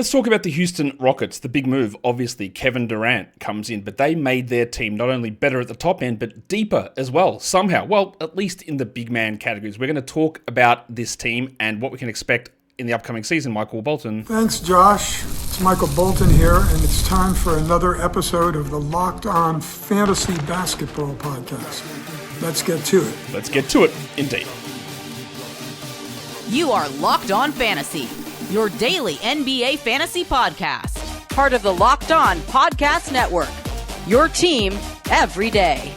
Let's talk about the Houston Rockets. The big move, obviously, Kevin Durant comes in, but they made their team not only better at the top end, but deeper as well, somehow. Well, at least in the big man categories. We're going to talk about this team and what we can expect in the upcoming season. Michael Bolton. Thanks, Josh. It's Michael Bolton here, and it's time for another episode of the Locked On Fantasy Basketball Podcast. Let's get to it. Let's get to it, indeed. You are Locked On Fantasy, your daily NBA fantasy podcast. Part of the Locked On Podcast Network, your team every day.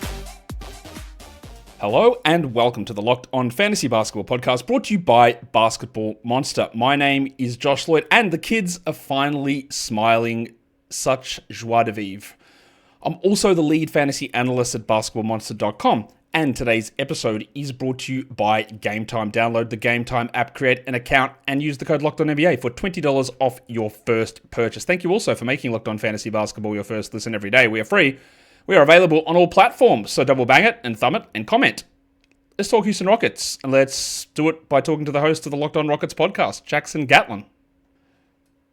Hello and welcome to the Locked On Fantasy Basketball Podcast, brought to you by Basketball Monster. My name is Josh Lloyd, and the kids are finally smiling. Such joie de vivre. I'm also the lead fantasy analyst at basketballmonster.com. And today's episode is brought to you by Game Time. Download the Game Time app, create an account, and use the code LOCKEDONNBA for $20 off your first purchase. Thank you also for making Locked On Fantasy Basketball your first listen every day. We are free. We are available on all platforms, so double bang it and thumb it and comment. Let's talk Houston Rockets, and let's do it by talking to the host of the Locked On Rockets podcast, Jackson Gatlin.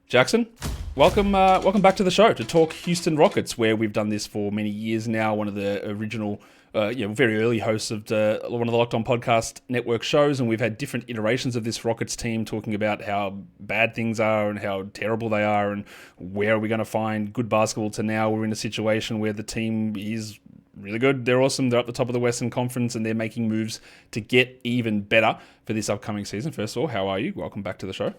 Jackson, welcome back to the show to talk Houston Rockets, where we've done this for many years now. One of the original, very early hosts of one of the Locked On Podcast Network shows, and we've had different iterations of this Rockets team talking about how bad things are and how terrible they are, and where are we going to find good basketball. To now we're in a situation where the team is really good. They're awesome. They're up the top of the Western Conference, and they're making moves to get even better for this upcoming season. First of all, how are you? Welcome back to the show.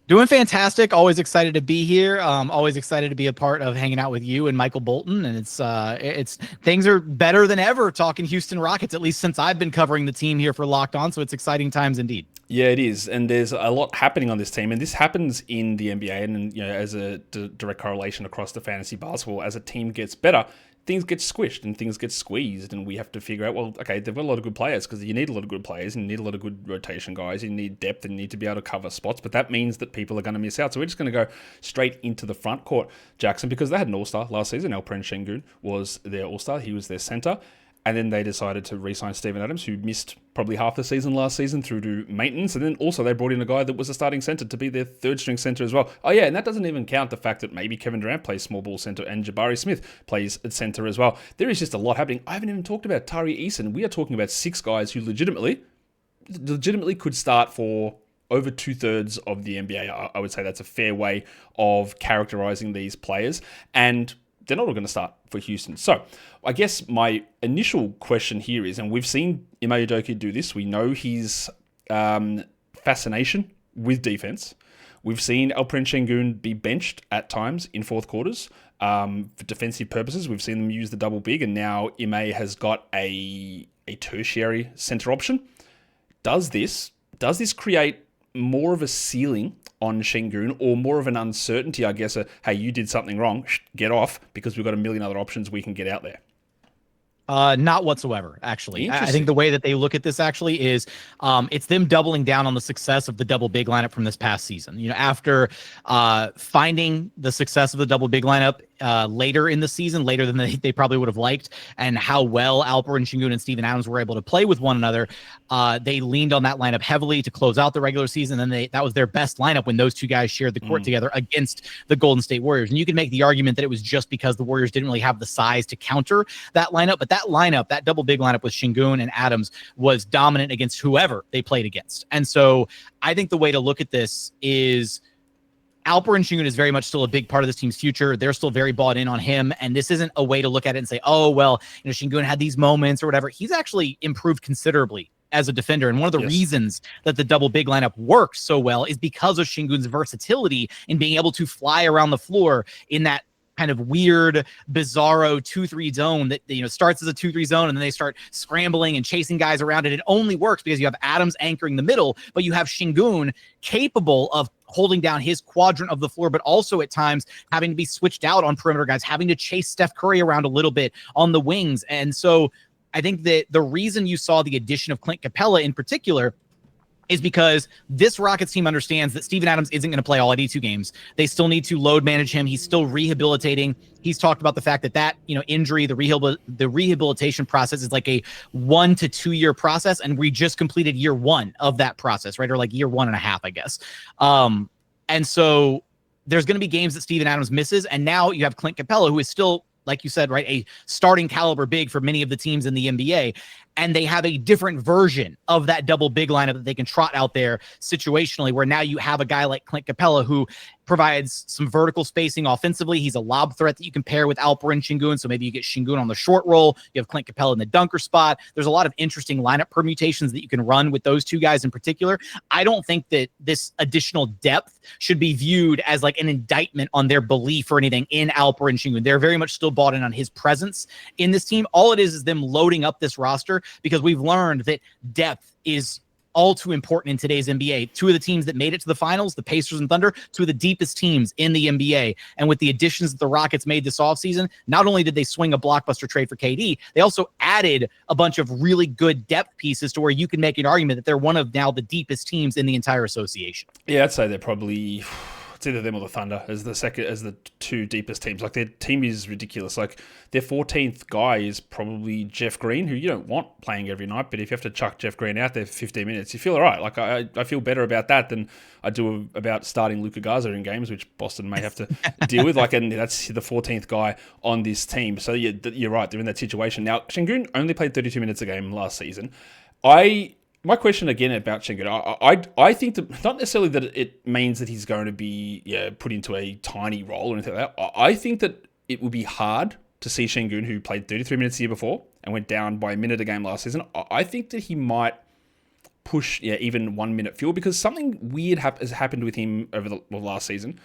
Doing fantastic. Always excited to be here. Always excited to be a part of hanging out with you and Michael Bolton. And it's things are better than ever talking Houston Rockets, at least since I've been covering the team here for Locked On. So it's exciting times indeed. Yeah, it is. And there's a lot happening on this team. And this happens in the NBA and as a direct correlation across the fantasy basketball. As a team gets better, things get squished and things get squeezed, and we have to figure out, well, okay, they've got a lot of good players, because you need a lot of good players, and you need a lot of good rotation guys, you need depth, and you need to be able to cover spots, but that means that people are going to miss out. So we're just going to go straight into the front court, Jackson, because they had an all-star last season. Alperen Şengün was their all-star. He was their center. And then they decided to re-sign Steven Adams, who missed probably half the season last season through to maintenance. And then also they brought in a guy that was a starting center to be their third-string center as well. Oh yeah, and that doesn't even count the fact that maybe Kevin Durant plays small ball center and Jabari Smith plays at center as well. There is just a lot happening. I haven't even talked about Tari Eason. We are talking about 6 guys who legitimately could start for over 2/3 of the NBA. I would say that's a fair way of characterizing these players. And they're not all going to start for Houston. So I guess my initial question here is, and we've seen Ime Udoka do this, we know his fascination with defense. We've seen Alperen Şengün be benched at times in fourth quarters for defensive purposes. We've seen them use the double big, and now Ime has got a tertiary center option. Does this create more of a ceiling on Şengün, or more of an uncertainty, I guess, hey, you did something wrong, get off, because we've got a million other options we can get out there? Not whatsoever, actually. I think the way that they look at this actually is it's them doubling down on the success of the double big lineup from this past season. After finding the success of the double big lineup later in the season, later than they probably would have liked, and how well Alperen Şengün and Steven Adams were able to play with one another, they leaned on that lineup heavily to close out the regular season. And that was their best lineup when those two guys shared the court together against the Golden State Warriors. And you can make the argument that it was just because the Warriors didn't really have the size to counter that lineup, but that double big lineup with Şengün and Adams was dominant against whoever they played against. And so I think the way to look at this is Alperen Şengün is very much still a big part of this team's future. They're still very bought in on him. And this isn't a way to look at it and say, oh, well, Şengün had these moments or whatever. He's actually improved considerably as a defender. And one of the reasons that the double big lineup works so well is because of Şengün's versatility in being able to fly around the floor in that kind of weird, bizarro 2-3 zone that starts as a 2-3 zone, and then they start scrambling and chasing guys around it. It only works because you have Adams anchoring the middle, but you have Şengün capable of holding down his quadrant of the floor, but also at times having to be switched out on perimeter guys, having to chase Steph Curry around a little bit on the wings. And so I think that the reason you saw the addition of Clint Capella in particular is because this Rockets team understands that Steven Adams isn't going to play all 82 games. They still need to load manage him. He's still rehabilitating. He's talked about the fact that injury, the rehabilitation process is like a 1 to 2 year process. And we just completed year 1 of that process, right? Or like year 1.5, I guess. And so there's going to be games that Steven Adams misses. And now you have Clint Capella, who is still, like you said, right, a starting caliber big for many of the teams in the NBA. And they have a different version of that double big lineup that they can trot out there situationally, where now you have a guy like Clint Capella who provides some vertical spacing offensively. He's a lob threat that you can pair with Alperen Şengün. So maybe you get Şengün on the short roll. You have Clint Capella in the dunker spot. There's a lot of interesting lineup permutations that you can run with those two guys in particular. I don't think that this additional depth should be viewed as like an indictment on their belief or anything in Alperen Şengün. They're very much still bought in on his presence in this team. All it is them loading up this roster, because we've learned that depth is all too important in today's NBA. Two of the teams that made it to the finals, the Pacers and Thunder, two of the deepest teams in the NBA. And with the additions that the Rockets made this offseason, not only did they swing a blockbuster trade for KD, they also added a bunch of really good depth pieces to where you can make an argument that they're one of now the deepest teams in the entire association. Yeah, I'd say they're probably... It's either them or the Thunder as the two deepest teams. Like, their team is ridiculous. Like, their 14th guy is probably Jeff Green, who you don't want playing every night, but if you have to chuck Jeff Green out there for 15 minutes, you feel all right. Like, I feel better about that than I do about starting Luka Garza in games, which Boston may have to deal with. Like, and that's the 14th guy on this team. So you're right. They're in that situation. Now, Şengün only played 32 minutes a game last season. My question again about Şengün, I think that not necessarily that it means that he's going to be put into a tiny role or anything like that. I think that it would be hard to see Şengün, who played 33 minutes the year before and went down by a minute a game last season. I think that he might push even 1 minute fuel, because something weird has happened with him over the last season.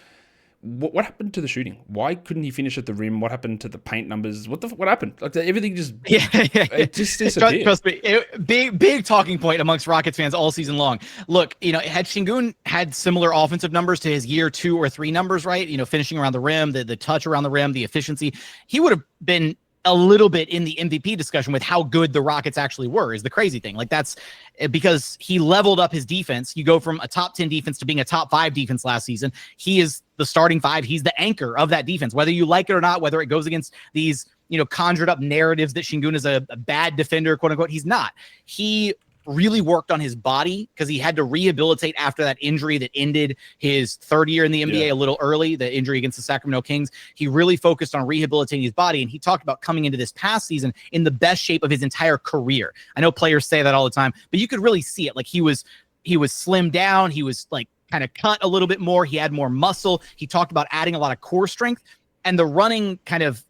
What happened to the shooting? Why couldn't he finish at the rim? What happened to the paint numbers? What happened? Like, everything just it just disappeared. Trust me, big talking point amongst Rockets fans all season long. Look, had Şengün had similar offensive numbers to his year 2 or 3 numbers, right? Finishing around the rim, the touch around the rim, the efficiency, he would have been a little bit in the MVP discussion with how good the Rockets actually were, is the crazy thing. Like, that's because he leveled up his defense. You go from a top 10 defense to being a top 5 defense last season. He is the starting 5. He's the anchor of that defense, whether you like it or not, whether it goes against these, conjured up narratives that Şengün is a bad defender, quote unquote. He's not. He really worked on his body because he had to rehabilitate after that injury that ended his third year in the NBA a little early, the injury against the Sacramento Kings. He really focused on rehabilitating his body, and he talked about coming into this past season in the best shape of his entire career. I know players say that all the time, but you could really see it. Like, he was slimmed down. He was like kind of cut a little bit more. He had more muscle. He talked about adding a lot of core strength, and the running kind of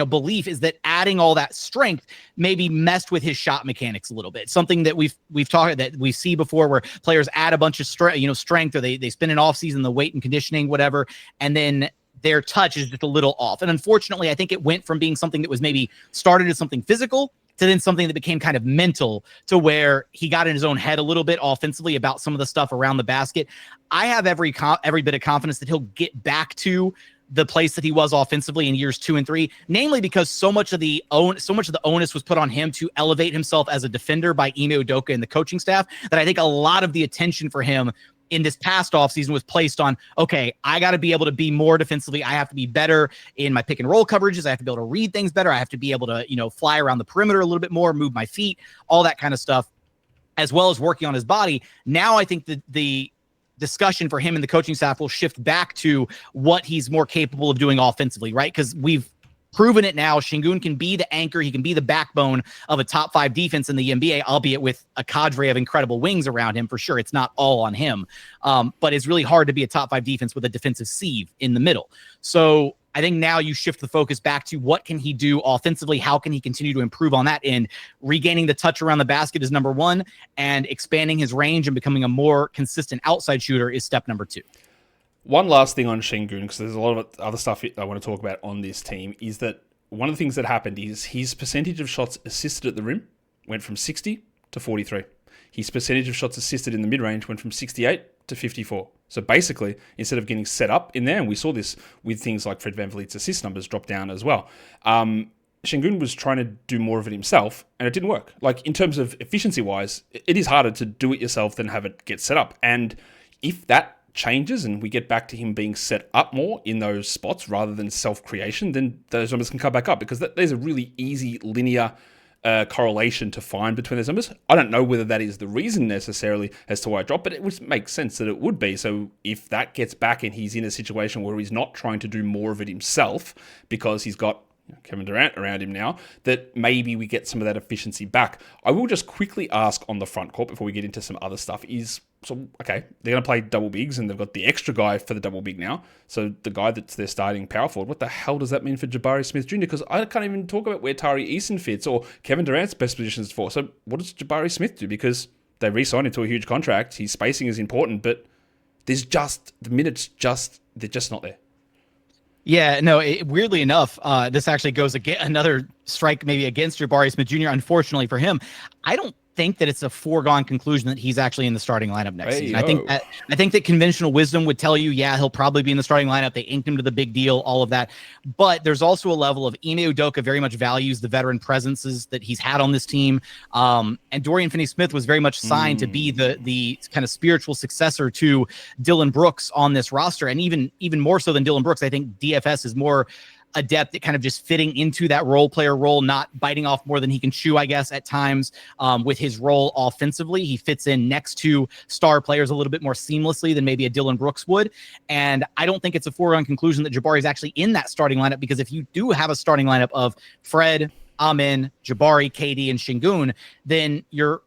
belief is that adding all that strength maybe messed with his shot mechanics a little bit. Something that we've talked, that we see before, where players add a bunch of strength, or they spend an off season, the weight and conditioning, whatever, and then their touch is just a little off. And unfortunately, I think it went from being something that was maybe started as something physical to then something that became kind of mental, to where he got in his own head a little bit offensively about some of the stuff around the basket. I have every bit of confidence that he'll get back to the place that he was offensively in years 2 and 3, namely because so much of the onus was put on him to elevate himself as a defender by Ime Udoka and the coaching staff, that I think a lot of the attention for him in this past offseason was placed on, okay, I got to be able to be more defensively. I have to be better in my pick and roll coverages. I have to be able to read things better. I have to be able to, fly around the perimeter a little bit more, move my feet, all that kind of stuff, as well as working on his body. Now I think that the discussion for him and the coaching staff will shift back to what he's more capable of doing offensively, right? Because we've proven it now. Şengün can be the anchor. He can be the backbone of a top 5 defense in the NBA, albeit with a cadre of incredible wings around him, for sure. It's not all on him. But it's really hard to be a top 5 defense with a defensive sieve in the middle. So I think now you shift the focus back to what can he do offensively? How can he continue to improve on that? And regaining the touch around the basket is number 1, and expanding his range and becoming a more consistent outside shooter is step number 2. One last thing on Şengün, because there's a lot of other stuff I want to talk about on this team, is that one of the things that happened is his percentage of shots assisted at the rim went from 60 to 43. His percentage of shots assisted in the mid-range went from 68 to 54. So basically, instead of getting set up in there, and we saw this with things like Fred VanVleet's assist numbers drop down as well, Şengün was trying to do more of it himself, and it didn't work. Like, in terms of efficiency-wise, it is harder to do it yourself than have it get set up. And if that changes and we get back to him being set up more in those spots rather than self-creation, then those numbers can come back up, because there's a really easy linear correlation to find between those numbers. I don't know whether that is the reason necessarily as to why it dropped, but it would make sense that it would be. So if that gets back and he's in a situation where he's not trying to do more of it himself because he's got Kevin Durant around him now, that maybe we get some of that efficiency back. I will just quickly ask on the front court before we get into some other stuff okay, they're going to play double bigs and they've got the extra guy for the double big now. So the guy that's their starting power forward, what the hell does that mean for Jabari Smith Jr.? Because I can't even talk about where Tari Eason fits or Kevin Durant's best positions for. So what does Jabari Smith do? Because they re-signed him to a huge contract. His spacing is important, but the minutes they're just not there. Yeah, no, weirdly enough, this actually goes another strike maybe against Jabari Smith Jr. Unfortunately for him, I don't think that it's a foregone conclusion that he's actually in the starting lineup next season. I think that conventional wisdom would tell you, yeah, he'll probably be in the starting lineup. They inked him to the big deal, all of that. But there's also a level of Ime Udoka very much values the veteran presences that he's had on this team. And Dorian Finney-Smith was very much signed to be the kind of spiritual successor to Dillon Brooks on this roster. And even more so than Dillon Brooks, I think DFS is more adept at kind of just fitting into that role player role, not biting off more than he can chew, I guess, at times with his role offensively. He fits in next to star players a little bit more seamlessly than maybe a Dillon Brooks would. And I don't think it's a foregone conclusion that Jabari is actually in that starting lineup, because if you do have a starting lineup of Fred, Amen, Jabari, KD, and Şengün, then your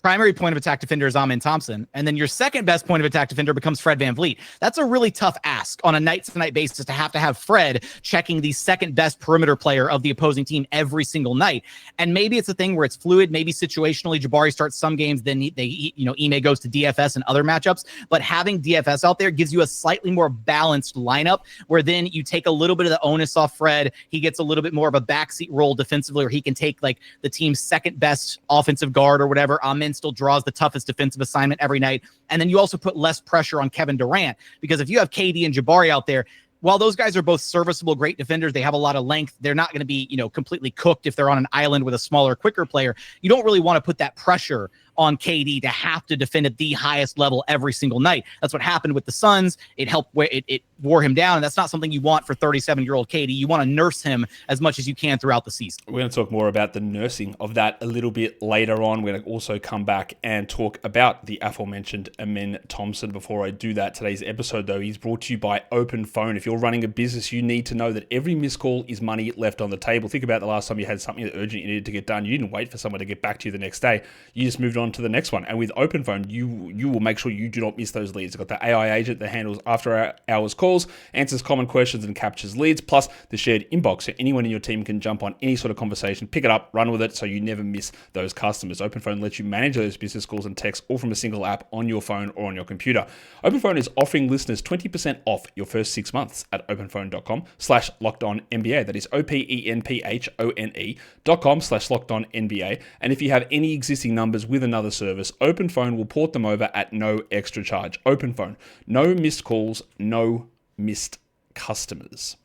primary point of attack defender is Amen Thompson, and then your second best point of attack defender becomes Fred VanVleet. That's a really tough ask on a night-to-night basis to have Fred checking the second best perimeter player of the opposing team every single night. And maybe it's a thing where it's fluid. Maybe situationally Jabari starts some games, then Ime goes to DFS and other matchups. But having DFS out there gives you a slightly more balanced lineup, where then you take a little bit of the onus off Fred. He gets a little bit more of a backseat role defensively, where he can take like the team's second best offensive guard or whatever. Amen still draws the toughest defensive assignment every night. And then you also put less pressure on Kevin Durant, because if you have KD and Jabari out there, while those guys are both serviceable, great defenders, they have a lot of length. They're not going to be, completely cooked if they're on an island with a smaller, quicker player. You don't really want to put that pressure on KD to have to defend at the highest level every single night. That's what happened with the Suns. It helped, it wore him down, and that's not something you want for 37-year-old KD. You want to nurse him as much as you can throughout the season. We're going to talk more about the nursing of that a little bit later on. We're going to also come back and talk about the aforementioned Amen Thompson. Before I do that, today's episode, though, is brought to you by Open Phone. If you're running a business, you need to know that every missed call is money left on the table. Think about the last time you had something that urgent you needed to get done. You didn't wait for someone to get back to you the next day. You just moved on to the next one. And with Open Phone, you will make sure you do not miss those leads. They've got the AI agent that handles after hours calls, answers common questions, and captures leads, plus the shared inbox. So anyone in your team can jump on any sort of conversation, pick it up, run with it, so you never miss those customers. Open Phone lets you manage those business calls and texts all from a single app on your phone or on your computer. Open Phone is offering listeners 20% off your first 6 months at openphone.com/lockedonnba. That is openphone.com/lockedonnba. And if you have any existing numbers with another service, Open Phone will port them over at no extra charge. Open Phone. No missed calls, no missed customers.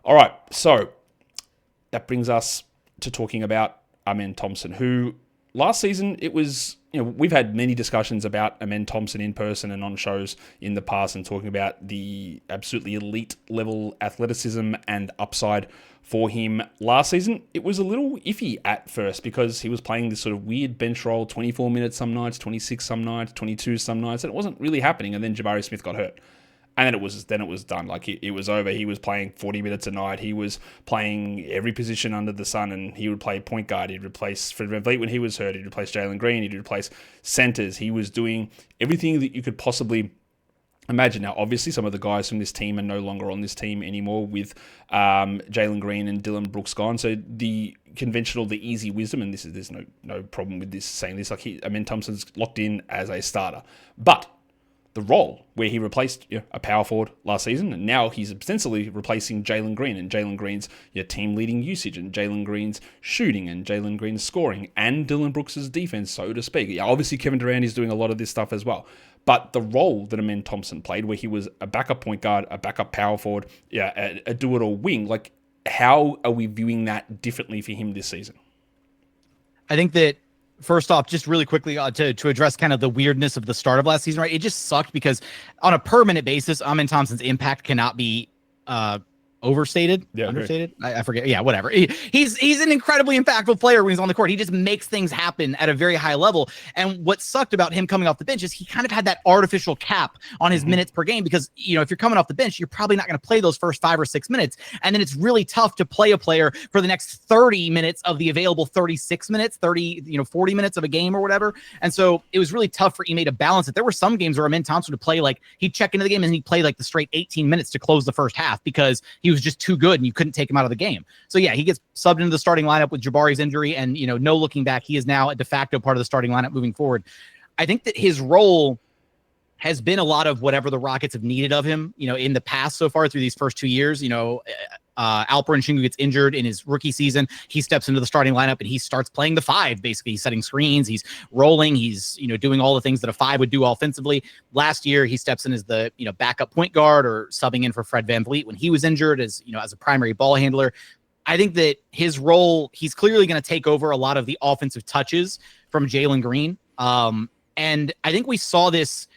All right, so that brings us to talking about Amen Thompson, who last season, it was, we've had many discussions about Amen Thompson in person and on shows in the past, and talking about the absolutely elite level athleticism and upside for him. Last season, it was a little iffy at first, because he was playing this sort of weird bench role, 24 minutes some nights, 26 some nights, 22 some nights, and it wasn't really happening. And then Jabari Smith got hurt. And then it was done. Like, it was over. He was playing 40 minutes a night. He was playing every position under the sun, and he would play point guard. He'd replace Fred VanVleet when he was hurt. He'd replace Jalen Green. He'd replace centers. He was doing everything that you could possibly imagine. Now, obviously, some of the guys from this team are no longer on this team anymore, with Jalen Green and Dillon Brooks gone. So the conventional, the easy wisdom, and there's no problem with this saying this, like, Amen Thompson's locked in as a starter. But the role where he replaced a power forward last season, and now he's ostensibly replacing Jalen Green, and Jalen Green's team leading usage, and Jalen Green's shooting, and Jalen Green's scoring, and Dillon Brooks' defense, so to speak. Yeah, obviously Kevin Durant is doing a lot of this stuff as well. But the role that Amen Thompson played, where he was a backup point guard, a backup power forward, a do-it-all wing, like, how are we viewing that differently for him this season? I think that, first off, just really quickly to address kind of the weirdness of the start of last season, right? It just sucked because on a per minute basis, Amen Thompson's impact cannot be overstated, Yeah, understated. I forget. Yeah, whatever. He's an incredibly impactful player when he's on the court. He just makes things happen at a very high level. And what sucked about him coming off the bench is he kind of had that artificial cap on his minutes per game because, you know, if you're coming off the bench, you're probably not going to play those first 5 or 6 minutes. And then it's really tough to play a player for the next 30 minutes of the available 36 minutes, 40 minutes of a game or whatever. And so it was really tough for Ime to balance it. There were some games where Amen Thompson would play, like he'd check into the game and he'd play like the straight 18 minutes to close the first half because he was just too good and you couldn't take him out of the game. So yeah, he gets subbed into the starting lineup with Jabari's injury, and you know, no looking back, he is now a de facto part of the starting lineup moving forward. I think that his role has been a lot of whatever the Rockets have needed of him, you know, in the past so far through these first 2 years. You know, Alperen Şengün gets injured in his rookie season. He steps into the starting lineup and he starts playing the 5. Basically, he's setting screens, he's rolling, he's, you know, doing all the things that a 5 would do offensively. Last year, he steps in as the, you know, backup point guard or subbing in for Fred VanVleet when he was injured as, you know, as a primary ball handler. I think that his role, he's clearly going to take over a lot of the offensive touches from Jalen Green. And I think we saw this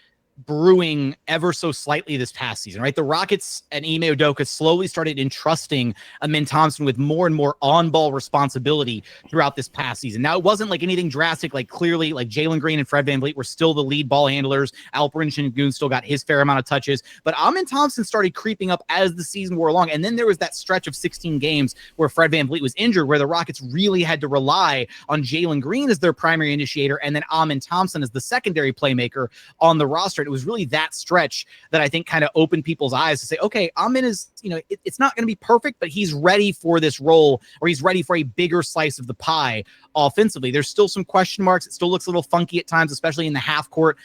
brewing ever so slightly this past season, right? The Rockets and Ime Udoka slowly started entrusting Amen Thompson with more and more on-ball responsibility throughout this past season. Now, it wasn't like anything drastic, like clearly like Jalen Green and Fred VanVleet were still the lead ball handlers. Alperen Şengün still got his fair amount of touches, but Amen Thompson started creeping up as the season wore along. And then there was that stretch of 16 games where Fred VanVleet was injured, where the Rockets really had to rely on Jalen Green as their primary initiator and then Amen Thompson as the secondary playmaker on the roster. It was really that stretch that I think kind of opened people's eyes to say, okay, Amen is, you know, it's not going to be perfect, but he's ready for this role, or he's ready for a bigger slice of the pie offensively. There's still some question marks. It still looks a little funky at times, especially in the half court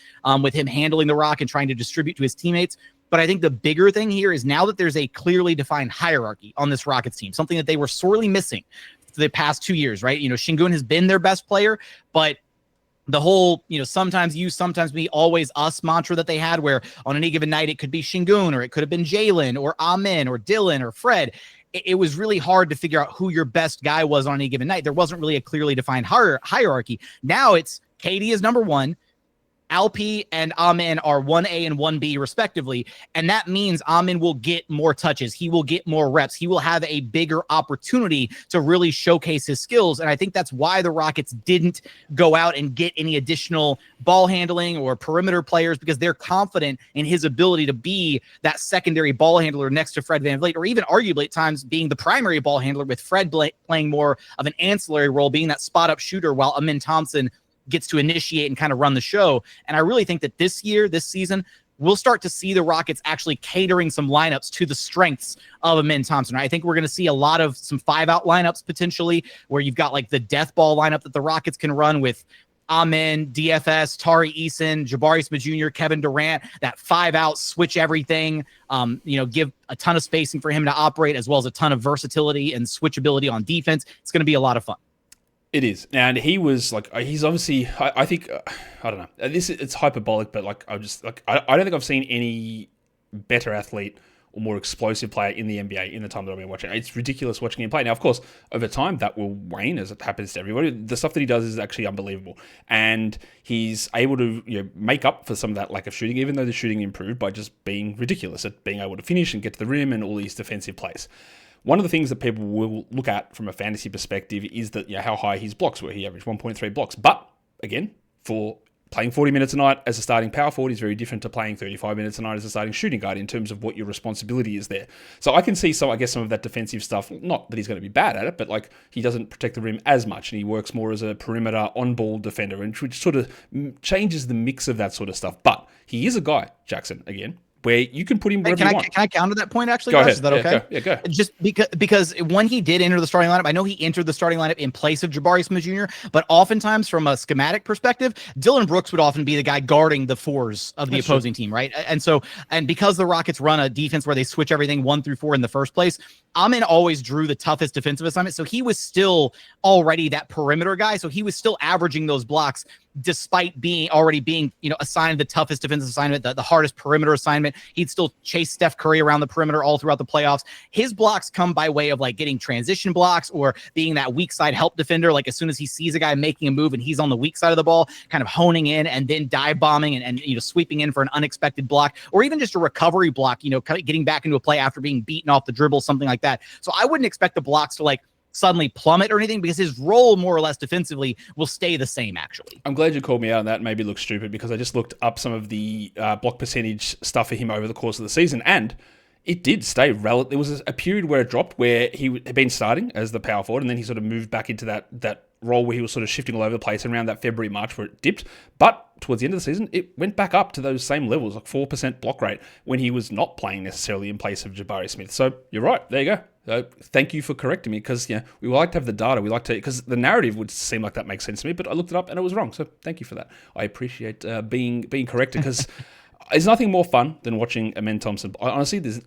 with him handling the rock and trying to distribute to his teammates. But I think the bigger thing here is now that there's a clearly defined hierarchy on this Rockets team, something that they were sorely missing for the past 2 years, right? You know, Sengun has been their best player, but the whole, you know, sometimes you, sometimes me, always us mantra that they had, where on any given night it could be Sengun, or it could have been Jalen or Amen or Dylan or Fred. It was really hard to figure out who your best guy was on any given night. There wasn't really a clearly defined hierarchy. Now it's KD is number 1. Alp and Amen are 1A and 1B respectively, and that means Amen will get more touches. He will get more reps. He will have a bigger opportunity to really showcase his skills, and I think that's why the Rockets didn't go out and get any additional ball handling or perimeter players, because they're confident in his ability to be that secondary ball handler next to Fred VanVleet, or even arguably at times being the primary ball handler, with Fred playing more of an ancillary role, being that spot-up shooter, while Amen Thompson gets to initiate and kind of run the show. And I really think that this season, we'll start to see the Rockets actually catering some lineups to the strengths of Amen Thompson. I think we're going to see a lot of some 5-out lineups potentially, where you've got like the death ball lineup that the Rockets can run with Amen, DFS, Tari Eason, Jabari Smith Jr., Kevin Durant, that 5-out switch everything, you know, give a ton of spacing for him to operate, as well as a ton of versatility and switchability on defense. It's going to be a lot of fun. It is. And he was like, he's obviously, I think, I don't know, it's hyperbolic, but like, I don't think I've seen any better athlete or more explosive player in the NBA in the time that I've been watching. It's ridiculous watching him play. Now, of course, over time, that will wane, as it happens to everybody. The stuff that he does is actually unbelievable. And he's able to, you know, make up for some of that lack of shooting, even though the shooting improved, by just being ridiculous at being able to finish and get to the rim and all these defensive plays. One of the things that people will look at from a fantasy perspective is that, you know, how high his blocks were. He averaged 1.3 blocks. But, again, for playing 40 minutes a night as a starting power forward is very different to playing 35 minutes a night as a starting shooting guard in terms of what your responsibility is there. So I can see some of that defensive stuff, not that he's going to be bad at it, but like he doesn't protect the rim as much and he works more as a perimeter on-ball defender, which sort of changes the mix of that sort of stuff. But he is a guy, Jackson, again, where you can put him wherever you want. Can I counter that point, actually? Go ahead. Is that okay? Go ahead. Just because when he did enter the starting lineup, I know he entered the starting lineup in place of Jabari Smith Jr., but oftentimes from a schematic perspective, Dylan Brooks would often be the guy guarding the 4s of the opposing team, right? And because the Rockets run a defense where they switch everything 1 through 4 in the first place, Amen always drew the toughest defensive assignment, so he was still already that perimeter guy, so he was still averaging those blocks despite already being, assigned the toughest defensive assignment, the hardest perimeter assignment. He'd still chase Steph Curry around the perimeter all throughout the playoffs. His blocks come by way of like getting transition blocks or being that weak side help defender. Like as soon as he sees a guy making a move and he's on the weak side of the ball, kind of honing in and then dive bombing and sweeping in for an unexpected block, or even just a recovery block, kind of getting back into a play after being beaten off the dribble, something like that. So I wouldn't expect the blocks to like suddenly plummet or anything, because his role more or less defensively will stay the same. Actually, I'm glad you called me out on that. Maybe look stupid, because I just looked up some of the block percentage stuff for him over the course of the season, and it did stay relative. There was a period where it dropped, where he had been starting as the power forward, and then he sort of moved back into that role where he was sort of shifting all over the place, and around that February, March where it dipped. But towards the end of the season, it went back up to those same levels, like 4% block rate, when he was not playing necessarily in place of Jabari Smith. So you're right. There you go. Thank you for correcting me, because we like to have the data. We like to, because the narrative would seem like that makes sense to me, but I looked it up and it was wrong. So thank you for that. I appreciate being corrected, because there's nothing more fun than watching Amen Thompson. Honestly, there's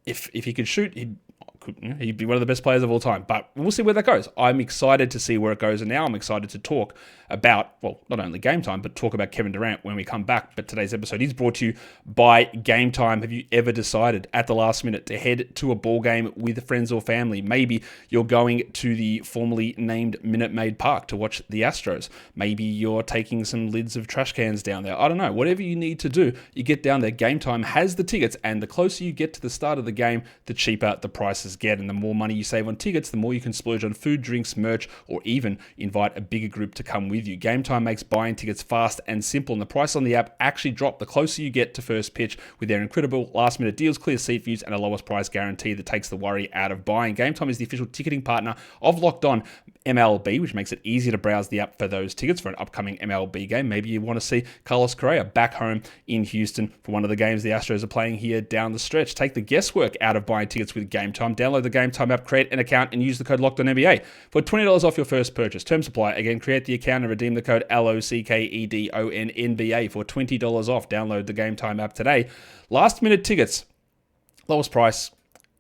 if he could shoot, he'd be one of the best players of all time. But we'll see where that goes. I'm excited to see where it goes, and now I'm excited to talk about, well, not only Game Time, but talk about Kevin Durant when we come back. But today's episode is brought to you by Game Time. Have you ever decided at the last minute to head to a ball game with friends or family? Maybe you're going to the formerly named Minute Maid Park to watch the Astros. Maybe you're taking some lids of trash cans down there. I don't know. Whatever you need to do, you get down there. Game Time has the tickets, and the closer you get to the start of the game, the cheaper the prices get. And the more money you save on tickets, the more you can splurge on food, drinks, merch, or even invite a bigger group to come with you. Game Time makes buying tickets fast and simple, and the price on the app actually drop the closer you get to first pitch, with their incredible last-minute deals, clear seat views, and a lowest price guarantee that takes the worry out of buying. Game Time is the official ticketing partner of Locked On MLB, which makes it easier to browse the app for those tickets for an upcoming MLB game. Maybe you want to see Carlos Correa back home in Houston for one of the games the Astros are playing here down the stretch. Take the guesswork out of buying tickets with Game Time. Download the Game Time app, create an account, and use the code LOCKEDONNBA for $20 off your first purchase. Terms apply. Again, create the account and redeem the code LOCKEDONNBA for $20 off. Download the Game Time app today. Last minute tickets, lowest price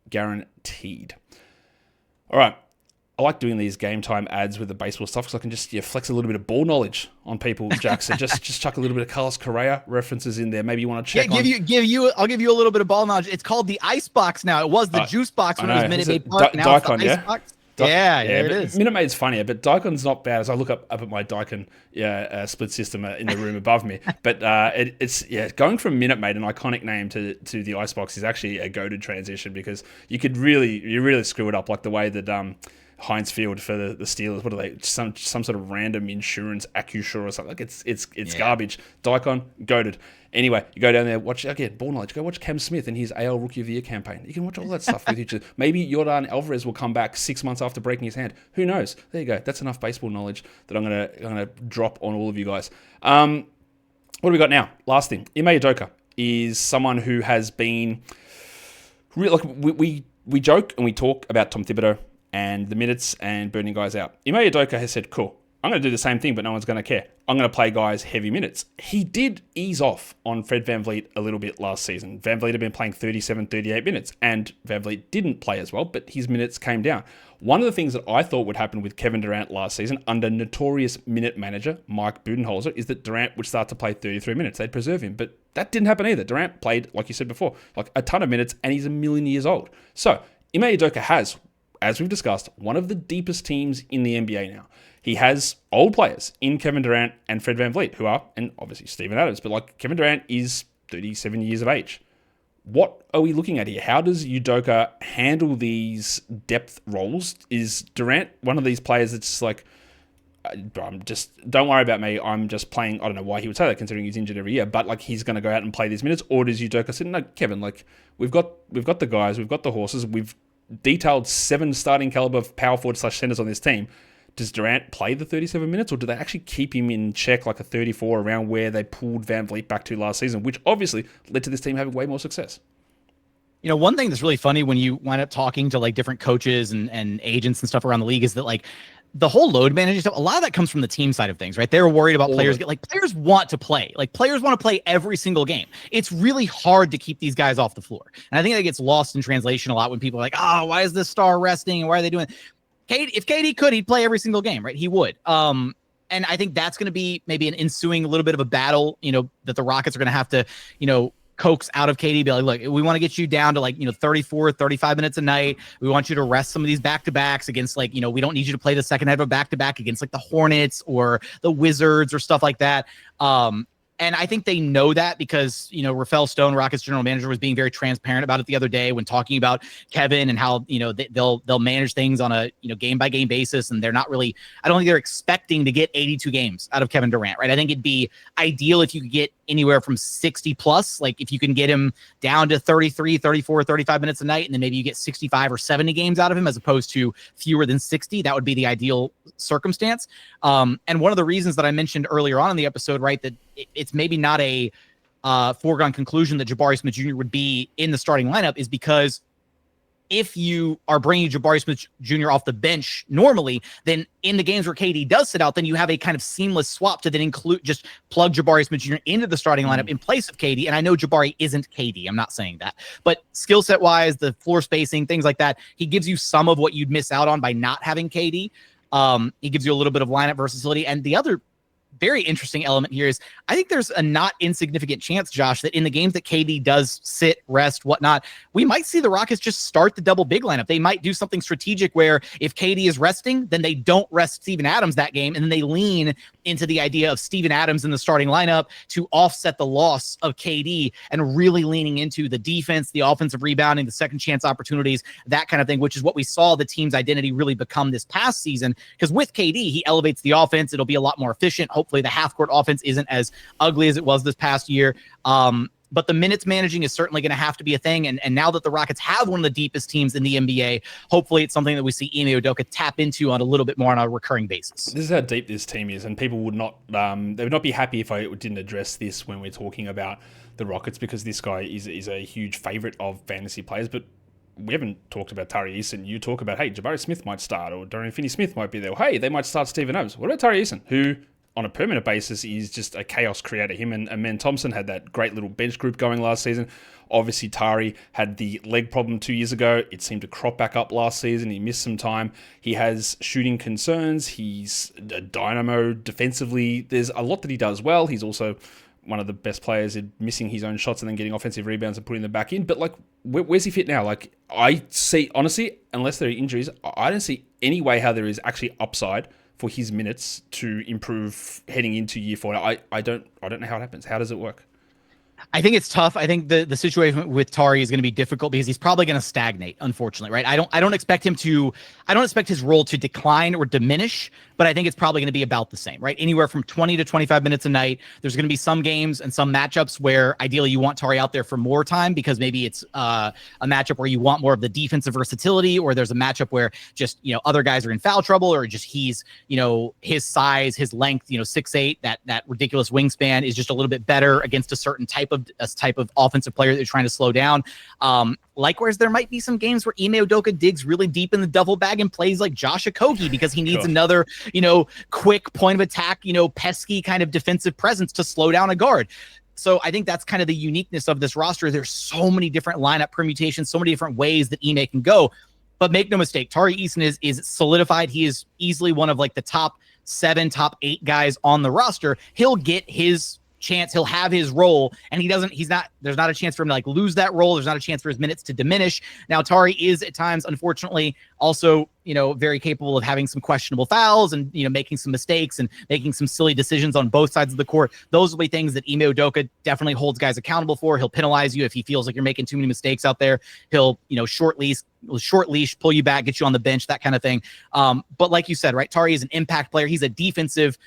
guaranteed. All right. I like doing these Game Time ads with the baseball stuff, because I can just flex a little bit of ball knowledge on people, Jackson. just chuck a little bit of Carlos Correa references in there. Maybe you want to check. I'll give you a little bit of ball knowledge. It's called the Ice Box now. It was the Juice Box when it was Minute Maid Park. Now it's the Ice Box. Yeah, it is. Minute Maid's funnier, but Daikон's not bad. As I look up at my Daikon split system in the room above me, but it's going from Minute Maid, an iconic name, to the Icebox is actually a goated transition, because you really screw it up, like the way that Heinz Field for the Steelers. What are they? Some sort of random insurance Accusure or something. Like it's garbage. Daikon, goated. Anyway, you go down there, watch, again, ball knowledge. Go watch Cam Smith and his AL Rookie of the Year campaign. You can watch all that stuff with each other. Maybe Yordan Alvarez will come back 6 months after breaking his hand. Who knows? There you go. That's enough baseball knowledge that I'm gonna drop on all of you guys. What do we got now? Last thing. Ime Udoka is someone who has been really, like, we joke and we talk about Tom Thibodeau and the minutes and burning guys out. Ime Udoka has said, cool, I'm going to do the same thing, but no one's going to care. I'm going to play guys heavy minutes. He did ease off on Fred VanVleet a little bit last season. VanVleet had been playing 37, 38 minutes, and VanVleet didn't play as well, but his minutes came down. One of the things that I thought would happen with Kevin Durant last season under notorious minute manager Mike Budenholzer is that Durant would start to play 33 minutes. They'd preserve him, but that didn't happen either. Durant played, like you said before, like a ton of minutes, and he's a million years old. So Ime Udoka has, as we've discussed, one of the deepest teams in the NBA now. He has old players in Kevin Durant and Fred VanVleet, who are, and obviously Steven Adams, but like Kevin Durant is 37 years of age. What are we looking at here? How does Udoka handle these depth roles? Is Durant one of these players that's like, don't worry about me, I'm just playing? I don't know why he would say that, considering he's injured every year, but like he's going to go out and play these minutes? Or does Udoka say, no, Kevin, like we've got the guys, we've got the horses, we've detailed 7 starting caliber power forward / centers on this team. Does Durant play the 37 minutes, or do they actually keep him in check like a 34 around where they pulled VanVleet back to last season, which obviously led to this team having way more success? You know, one thing that's really funny when you wind up talking to like different coaches and agents and stuff around the league is that like the whole load managing stuff, a lot of that comes from the team side of things, right? They're worried about players players want to play. Like players want to play every single game. It's really hard to keep these guys off the floor. And I think that gets lost in translation a lot when people are like, oh, why is this star resting? And why are they doing it? If KD could, he'd play every single game, right? He would. And I think that's going to be maybe an ensuing little bit of a battle, that the Rockets are going to have to, coax out of KD, be like, look, we want to get you down to 34, 35 minutes a night. We want you to rest some of these back-to-backs against we don't need you to play the second half of back-to-back against the Hornets or the Wizards or stuff like that. And I think they know that because, Rafael Stone, Rockets general manager, was being very transparent about it the other day when talking about Kevin and how, they'll manage things on a, game by game basis. And they're not really, I don't think they're expecting to get 82 games out of Kevin Durant, right? I think it'd be ideal if you could get anywhere from 60 plus, if you can get him down to 33, 34, 35 minutes a night, and then maybe you get 65 or 70 games out of him as opposed to fewer than 60. That would be the ideal circumstance. And one of the reasons that I mentioned earlier on in the episode, right, that it's maybe not a foregone conclusion that Jabari Smith Jr. would be in the starting lineup is because if you are bringing Jabari Smith Jr. off the bench normally, then in the games where KD does sit out, then you have a kind of seamless swap to then just plug Jabari Smith Jr. into the starting lineup in place of KD. And I know Jabari isn't KD. I'm not saying that. But skill set wise, the floor spacing, things like that, he gives you some of what you'd miss out on by not having KD. He gives you a little bit of lineup versatility. And the other very interesting element here is I think there's a not insignificant chance, Josh, that in the games that KD does sit, rest, whatnot, we might see the Rockets just start the double big lineup. They might do something strategic where if KD is resting, then they don't rest Steven Adams that game, and then they lean into the idea of Steven Adams in the starting lineup to offset the loss of KD and really leaning into the defense, the offensive rebounding, the second chance opportunities, that kind of thing, which is what we saw the team's identity really become this past season. Because with KD, he elevates the offense. It'll be a lot more efficient. Hopefully the half-court offense isn't as ugly as it was this past year. But the minutes managing is certainly going to have to be a thing. And now that the Rockets have one of the deepest teams in the NBA, hopefully it's something that we see Ime Udoka tap into on a little bit more on a recurring basis. This is how deep this team is, and people would not they would not be happy if I didn't address this when we're talking about the Rockets, because this guy is a huge favorite of fantasy players. But we haven't talked about Tari Eason. You talk about, hey, Jabari Smith might start, or Dorian Finney-Smith might be there. Or, hey, they might start Steven Adams. What about Tari Eason, who on a permanent basis is just a chaos creator? Him and Amen Thompson had that great little bench group going last season. Obviously, Tari had the leg problem 2 years ago. It seemed to crop back up last season. He missed some time. He has shooting concerns. He's a dynamo defensively. There's a lot that he does well. He's also one of the best players in missing his own shots and then getting offensive rebounds and putting them back in. But where's he fit now? I see, honestly, unless there are injuries, I don't see any way how there is actually upside for his minutes to improve heading into year 4. I don't know how it happens. How does it work? I think it's tough. I think the situation with Tari is going to be difficult because he's probably going to stagnate, unfortunately, right? I don't expect his role to decline or diminish, but I think it's probably going to be about the same, right? Anywhere from 20 to 25 minutes a night. There's going to be some games and some matchups where ideally you want Tari out there for more time because maybe it's a matchup where you want more of the defensive versatility, or there's a matchup where just, other guys are in foul trouble, or just he's, his size, his length, 6'8", that ridiculous wingspan is just a little bit better against a certain type of offensive player that you're trying to slow down. Likewise, there might be some games where Ime Udoka digs really deep in the duffel bag and plays like Josh Okogie because he needs another, quick point of attack, pesky kind of defensive presence to slow down a guard. So I think that's kind of the uniqueness of this roster. There's so many different lineup permutations, so many different ways that Ime can go. But make no mistake, Tari Eason is solidified. He is easily one of the top 7, top 8 guys on the roster. He'll get his chance, he'll have his role, and there's not a chance for him to lose that role. There's not a chance for his minutes to diminish. Now, Tari is at times, unfortunately, also, very capable of having some questionable fouls and, making some mistakes and making some silly decisions on both sides of the court. Those will be things that Ime Udoka definitely holds guys accountable for. He'll penalize you if he feels like you're making too many mistakes out there. He'll, short leash, pull you back, get you on the bench, that kind of thing. But like you said, right, Tari is an impact player. He's a defensive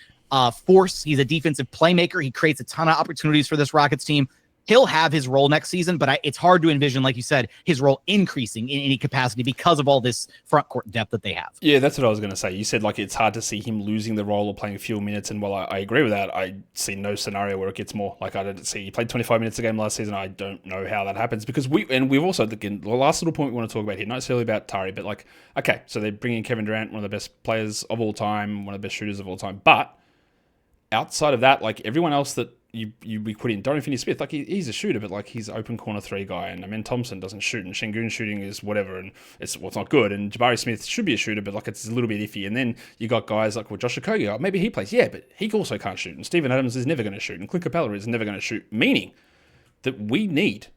force. He's a defensive playmaker. He creates a ton of opportunities for this Rockets team. He'll have his role next season, but it's hard to envision, like you said, his role increasing in any capacity because of all this front court depth that they have. Yeah, that's what I was going to say. You said it's hard to see him losing the role or playing fewer minutes, and while I agree with that, I see no scenario where it gets more. I don't see he played 25 minutes a game last season. I don't know how that happens because we've also, again, the last little point we want to talk about here, not necessarily about Tari, but okay, so they're bringing Kevin Durant, one of the best players of all time, one of the best shooters of all time, but outside of that, everyone else that we put in Dorian Finney-Smith, like he's a shooter, but like he's open corner 3 guy, and Amen Thompson doesn't shoot, and Sengun shooting is whatever, and it's not good, and Jabari Smith should be a shooter, but like it's a little bit iffy, and then you got guys like Josh Okogie, maybe he plays, yeah, but he also can't shoot, and Steven Adams is never going to shoot, and Clint Capella is never going to shoot, meaning that we need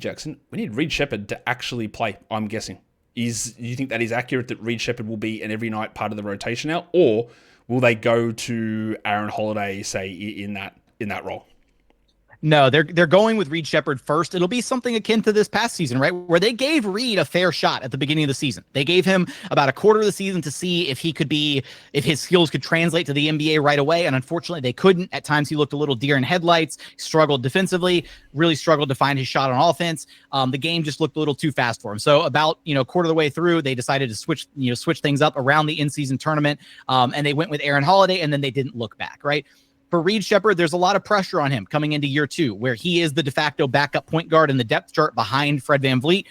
Jackson, we need Reed Sheppard to actually play, I'm guessing. Do you think that is accurate, that Reed Sheppard will be an every night part of the rotation now, or will they go to Aaron Holiday, say, in that role? No, they're going with Reed Sheppard first. It'll be something akin to this past season, right? Where they gave Reed a fair shot at the beginning of the season. They gave him about a quarter of the season to see if his skills could translate to the NBA right away. And unfortunately, they couldn't. At times, he looked a little deer in headlights, struggled defensively, really struggled to find his shot on offense. The game just looked a little too fast for him. So about, quarter of the way through, they decided to switch things up around the in-season tournament. And they went with Aaron Holiday, and then they didn't look back, right? For Reed Sheppard, there's a lot of pressure on him coming into year 2, where he is the de facto backup point guard in the depth chart behind Fred VanVleet.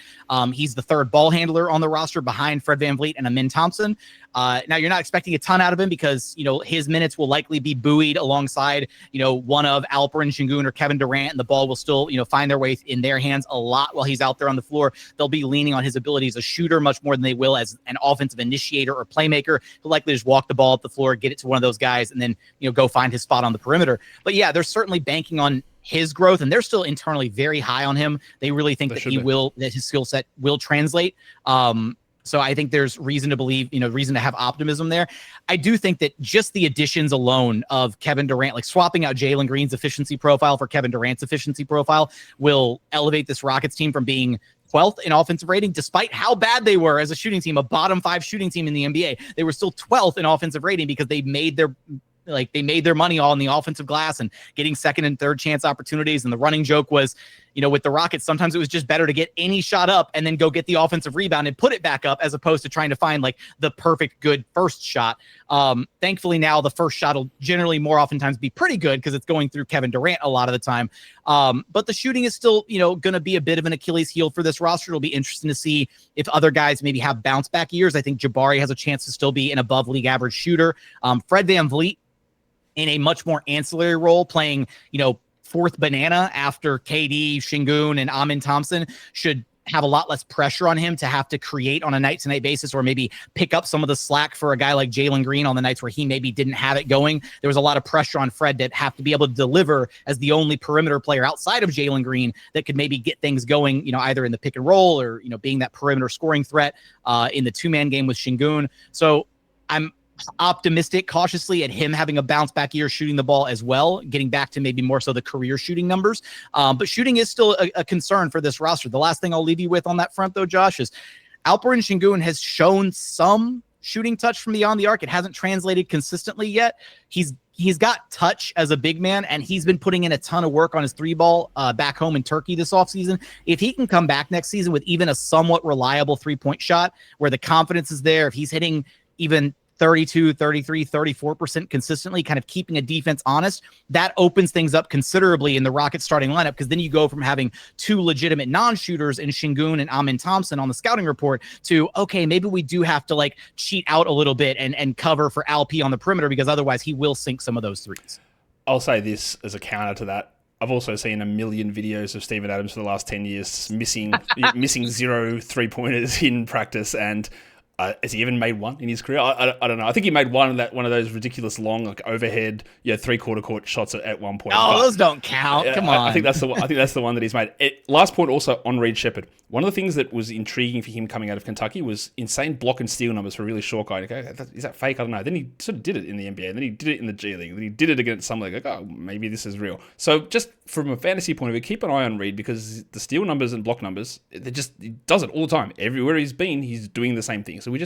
He's the third ball handler on the roster behind Fred VanVleet and Amen Thompson. Now, you're not expecting a ton out of him because, his minutes will likely be buoyed alongside, one of Alperen Şengün or Kevin Durant, and the ball will still, find their way in their hands a lot while he's out there on the floor. They'll be leaning on his ability as a shooter much more than they will as an offensive initiator or playmaker. He'll likely just walk the ball up the floor, get it to one of those guys, and then, go find his spot on the perimeter. But yeah, they're certainly banking on his growth, and they're still internally very high on him. They really think that that his skill set will translate. So I think there's reason to believe, reason to have optimism there. I do think that just the additions alone of Kevin Durant, like swapping out Jalen Green's efficiency profile for Kevin Durant's efficiency profile, will elevate this Rockets team from being 12th in offensive rating, despite how bad they were as a shooting team, a bottom 5 shooting team in the NBA. They were still 12th in offensive rating because they made their money all in the offensive glass and getting second and third chance opportunities. And the running joke was, with the Rockets, sometimes it was just better to get any shot up and then go get the offensive rebound and put it back up, as opposed to trying to find like the perfect good first shot. Thankfully now the first shot will generally more oftentimes be pretty good because it's going through Kevin Durant a lot of the time. But the shooting is still, going to be a bit of an Achilles heel for this roster. It'll be interesting to see if other guys maybe have bounce back years. I think Jabari has a chance to still be an above league average shooter. Fred VanVleet, in a much more ancillary role, playing, fourth banana after KD, Sengun, and Amen Thompson, should have a lot less pressure on him to have to create on a night-to-night basis, or maybe pick up some of the slack for a guy like Jalen Green on the nights where he maybe didn't have it going. There was a lot of pressure on Fred to have to be able to deliver as the only perimeter player outside of Jalen Green that could maybe get things going, either in the pick and roll or, being that perimeter scoring threat in the 2-man game with Sengun. So I'm optimistic cautiously at him having a bounce back year shooting the ball as well, getting back to maybe more so the career shooting numbers. But shooting is still a concern for this roster. The last thing I'll leave you with on that front, though, Josh, is Alperen Şengün has shown some shooting touch from beyond the arc. It hasn't translated consistently yet. He's got touch as a big man, and he's been putting in a ton of work on his 3-ball back home in Turkey this offseason. If he can come back next season with even a somewhat reliable 3-point shot where the confidence is there, if he's hitting even 32, 33, 34% consistently, kind of keeping a defense honest, that opens things up considerably in the Rockets starting lineup, because then you go from having 2 legitimate non-shooters in Sengun and Amen Thompson on the scouting report to, okay, maybe we do have to like cheat out a little bit and cover for Alp on the perimeter, because otherwise he will sink some of those threes. I'll say this as a counter to that. I've also seen a million videos of Steven Adams for the last 10 years missing 0 3-pointers in practice, and has he even made one in his career? I don't know. I think he made one of those ridiculous long, like overhead, 3/4 court shots at one point. Oh, those don't count. Come on. I think that's the one that he's made. Last point also on Reed Sheppard. One of the things that was intriguing for him coming out of Kentucky was insane block and steal numbers for a really short guy. Okay, is that fake? I don't know. Then he sort of did it in the NBA. And then he did it in the G League. Then he did it against some league. Like, oh, maybe this is real. So just from a fantasy point of view, keep an eye on Reed, because the steal numbers and block numbers, he does it all the time. Everywhere he's been, he's doing the same thing. So we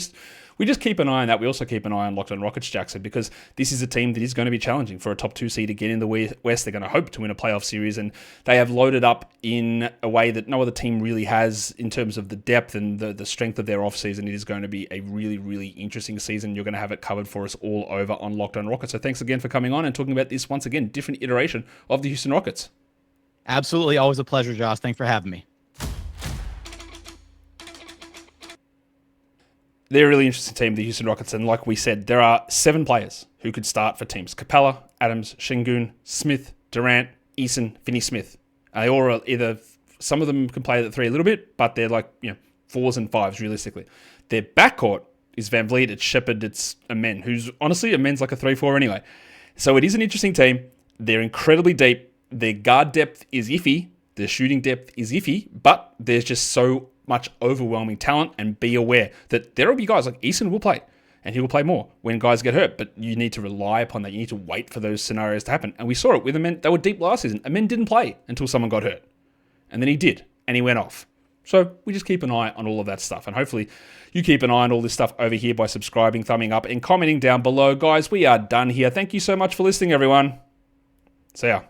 just keep an eye on that. We also keep an eye on Locked On Rockets, Jackson, because this is a team that is going to be challenging for a top 2 seed to get in the West. They're going to hope to win a playoff series, and they have loaded up in a way that no other team really has in terms of the depth and the strength of their offseason. It is going to be a really, really interesting season. You're going to have it covered for us all over on Locked On Rockets. So thanks again for coming on and talking about this, once again, different iteration of the Houston Rockets. Absolutely. Always a pleasure, Josh. Thanks for having me. They're a really interesting team, the Houston Rockets, and like we said, there are 7 players who could start for teams. Capella, Adams, Şengün, Smith, Durant, Eason, Finney-Smith. They all are either, some of them can play at the 3 a little bit, but they're like, 4s and 5s realistically. Their backcourt is VanVleet, it's Sheppard, it's Amen, who's honestly, Amen's like a 3-4 anyway. So it is an interesting team. They're incredibly deep. Their guard depth is iffy. Their shooting depth is iffy, but there's just so much overwhelming talent, and be aware that there will be guys like Eason will play, and he will play more when guys get hurt, but you need to rely upon that. You need to wait for those scenarios to happen. And we saw it with Amen. They were deep last season. Amen didn't play until someone got hurt, and then he did, and he went off. So we just keep an eye on all of that stuff, and hopefully you keep an eye on all this stuff over here by subscribing, thumbing up, and commenting down below. Guys, we are done here. Thank you so much for listening, everyone. See ya.